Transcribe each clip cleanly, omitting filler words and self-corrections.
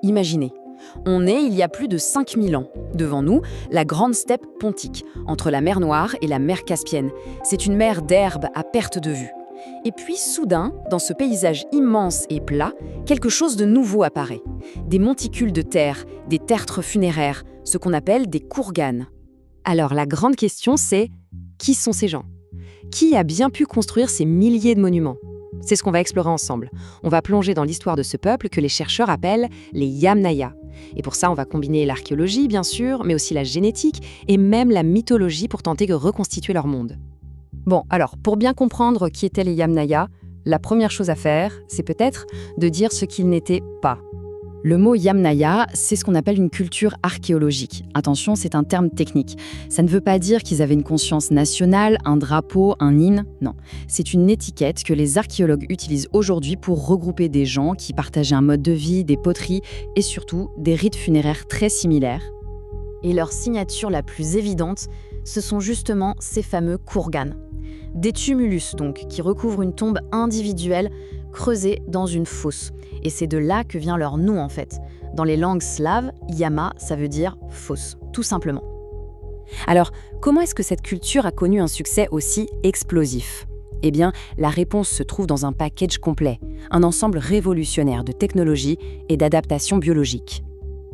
Imaginez, on est il y a plus de 5000 ans. Devant nous, la grande steppe pontique, entre la mer Noire et la mer Caspienne. C'est une mer d'herbe à perte de vue. Et puis soudain, dans ce paysage immense et plat, quelque chose de nouveau apparaît. Des monticules de terre, des tertres funéraires, ce qu'on appelle des kurganes. Alors la grande question c'est, qui sont ces gens? Qui a bien pu construire ces milliers de monuments? C'est ce qu'on va explorer ensemble. On va plonger dans l'histoire de ce peuple que les chercheurs appellent les Yamnaya. Et pour ça, on va combiner l'archéologie, bien sûr, mais aussi la génétique et même la mythologie pour tenter de reconstituer leur monde. Bon, alors, pour bien comprendre qui étaient les Yamnaya, la première chose à faire, c'est peut-être de dire ce qu'ils n'étaient pas. Le mot Yamnaya, c'est ce qu'on appelle une culture archéologique. Attention, c'est un terme technique. Ça ne veut pas dire qu'ils avaient une conscience nationale, un drapeau, un hymne. Non, c'est une étiquette que les archéologues utilisent aujourd'hui pour regrouper des gens qui partageaient un mode de vie, des poteries et surtout des rites funéraires très similaires. Et leur signature la plus évidente, ce sont justement ces fameux kurganes. Des tumulus donc, qui recouvrent une tombe individuelle creusée dans une fosse. Et c'est de là que vient leur nom en fait. Dans les langues slaves, yama, ça veut dire fosse, tout simplement. Alors, comment est-ce que cette culture a connu un succès aussi explosif ? Eh bien, la réponse se trouve dans un package complet, un ensemble révolutionnaire de technologies et d'adaptations biologiques.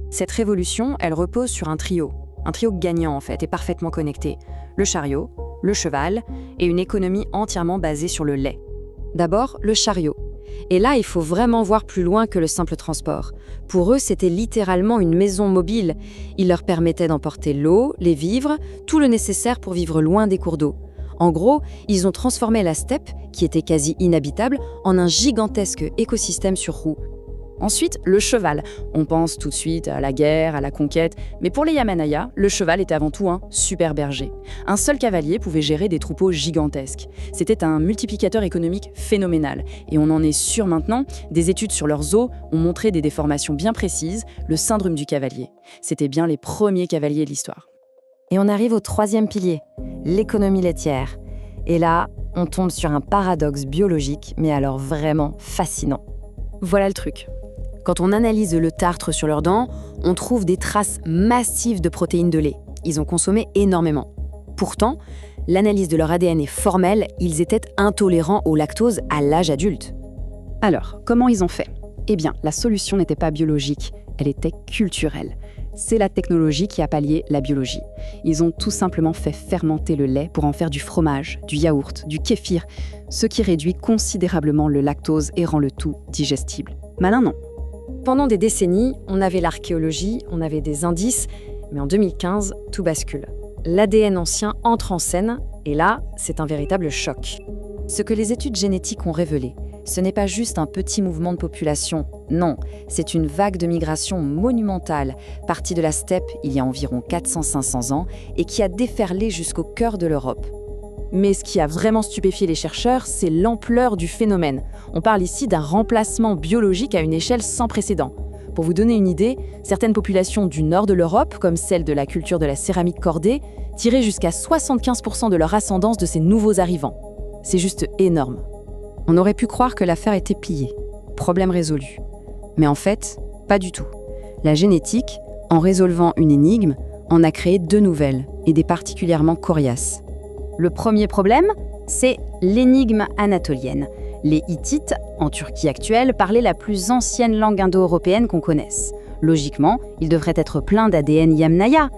Cette révolution, elle repose sur un trio gagnant en fait et parfaitement connecté. Le chariot, le cheval et une économie entièrement basée sur le lait. D'abord, le chariot. Et là, il faut vraiment voir plus loin que le simple transport. Pour eux, c'était littéralement une maison mobile. Il leur permettait d'emporter l'eau, les vivres, tout le nécessaire pour vivre loin des cours d'eau. En gros, ils ont transformé la steppe, qui était quasi inhabitable, en un gigantesque écosystème sur roues. Ensuite, le cheval. On pense tout de suite à la guerre, à la conquête, mais pour les Yamnaya, le cheval était avant tout un super berger. Un seul cavalier pouvait gérer des troupeaux gigantesques. C'était un multiplicateur économique phénoménal. Et on en est sûr maintenant, des études sur leurs os ont montré des déformations bien précises, le syndrome du cavalier. C'était bien les premiers cavaliers de l'histoire. Et on arrive au troisième pilier, l'économie laitière. Et là, on tombe sur un paradoxe biologique, mais alors vraiment fascinant. Voilà le truc. Quand on analyse le tartre sur leurs dents, on trouve des traces massives de protéines de lait. Ils ont consommé énormément. Pourtant, l'analyse de leur ADN est formelle, ils étaient intolérants au lactose à l'âge adulte. Alors, comment ils ont fait ? Eh bien, la solution n'était pas biologique, elle était culturelle. C'est la technologie qui a pallié la biologie. Ils ont tout simplement fait fermenter le lait pour en faire du fromage, du yaourt, du kéfir, ce qui réduit considérablement le lactose et rend le tout digestible. Malin, non. Pendant des décennies, on avait l'archéologie, on avait des indices, mais en 2015, tout bascule. L'ADN ancien entre en scène, et là, c'est un véritable choc. Ce que les études génétiques ont révélé, ce n'est pas juste un petit mouvement de population, non, c'est une vague de migration monumentale, partie de la steppe il y a environ 400-500 ans, et qui a déferlé jusqu'au cœur de l'Europe. Mais ce qui a vraiment stupéfié les chercheurs, c'est l'ampleur du phénomène. On parle ici d'un remplacement biologique à une échelle sans précédent. Pour vous donner une idée, certaines populations du nord de l'Europe, comme celle de la culture de la céramique cordée, tiraient jusqu'à 75% de leur ascendance de ces nouveaux arrivants. C'est juste énorme. On aurait pu croire que l'affaire était pliée, problème résolu. Mais en fait, pas du tout. La génétique, en résolvant une énigme, en a créé deux nouvelles, et des particulièrement coriaces. Le premier problème, c'est l'énigme anatolienne. Les Hittites, en Turquie actuelle, parlaient la plus ancienne langue indo-européenne qu'on connaisse. Logiquement, ils devraient être pleins d'ADN Yamnaya.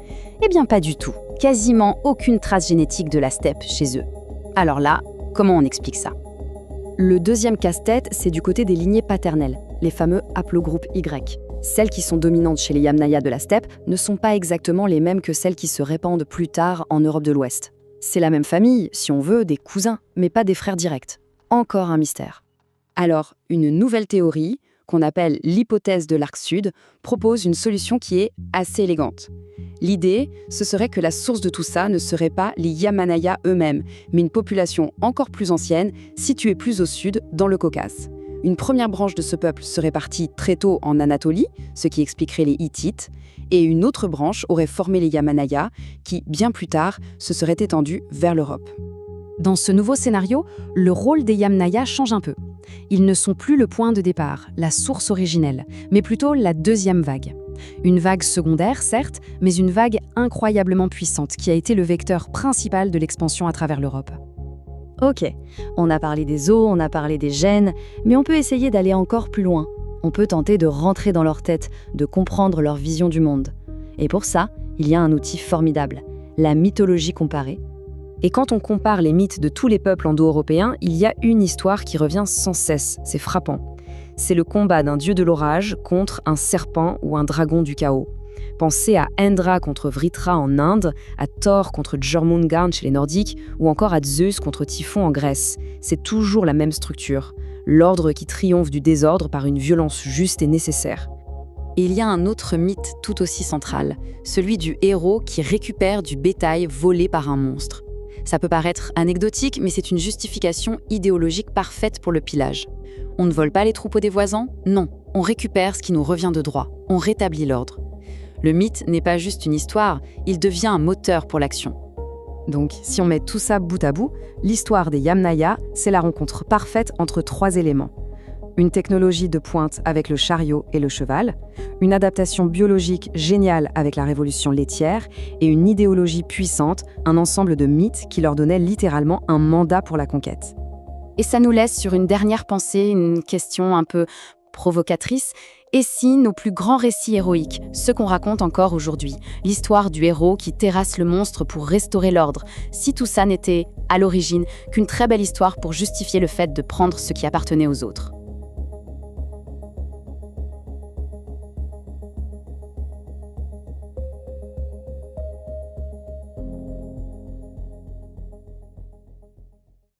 Eh bien pas du tout. Quasiment aucune trace génétique de la steppe chez eux. Alors là, comment on explique ça ? Le deuxième casse-tête, c'est du côté des lignées paternelles, les fameux haplogroupes Y. Celles qui sont dominantes chez les Yamnaya de la steppe ne sont pas exactement les mêmes que celles qui se répandent plus tard en Europe de l'Ouest. C'est la même famille, si on veut, des cousins, mais pas des frères directs. Encore un mystère. Alors, une nouvelle théorie, qu'on appelle l'hypothèse de l'arc sud, propose une solution qui est assez élégante. L'idée, ce serait que la source de tout ça ne serait pas les Yamnaya eux-mêmes, mais une population encore plus ancienne, située plus au sud, dans le Caucase. Une première branche de ce peuple serait partie très tôt en Anatolie, ce qui expliquerait les Hittites, et une autre branche aurait formé les Yamnaya, qui, bien plus tard, se serait étendue vers l'Europe. Dans ce nouveau scénario, le rôle des Yamnaya change un peu. Ils ne sont plus le point de départ, la source originelle, mais plutôt la deuxième vague. Une vague secondaire, certes, mais une vague incroyablement puissante qui a été le vecteur principal de l'expansion à travers l'Europe. Ok, on a parlé des os, on a parlé des gènes, mais on peut essayer d'aller encore plus loin. On peut tenter de rentrer dans leur tête, de comprendre leur vision du monde. Et pour ça, il y a un outil formidable, la mythologie comparée. Et quand on compare les mythes de tous les peuples indo-européens, il y a une histoire qui revient sans cesse, c'est frappant. C'est le combat d'un dieu de l'orage contre un serpent ou un dragon du chaos. Pensez à Indra contre Vritra en Inde, à Thor contre Jormungand chez les Nordiques, ou encore à Zeus contre Typhon en Grèce. C'est toujours la même structure, l'ordre qui triomphe du désordre par une violence juste et nécessaire. Et il y a un autre mythe tout aussi central, celui du héros qui récupère du bétail volé par un monstre. Ça peut paraître anecdotique, mais c'est une justification idéologique parfaite pour le pillage. On ne vole pas les troupeaux des voisins? Non, on récupère ce qui nous revient de droit, on rétablit l'ordre. Le mythe n'est pas juste une histoire, il devient un moteur pour l'action. Donc, si on met tout ça bout à bout, l'histoire des Yamnaya, c'est la rencontre parfaite entre 3 éléments. Une technologie de pointe avec le chariot et le cheval, une adaptation biologique géniale avec la révolution laitière et une idéologie puissante, un ensemble de mythes qui leur donnait littéralement un mandat pour la conquête. Et ça nous laisse sur une dernière pensée, une question un peu provocatrice. Et si nos plus grands récits héroïques, ceux qu'on raconte encore aujourd'hui, l'histoire du héros qui terrasse le monstre pour restaurer l'ordre, si tout ça n'était, à l'origine, qu'une très belle histoire pour justifier le fait de prendre ce qui appartenait aux autres?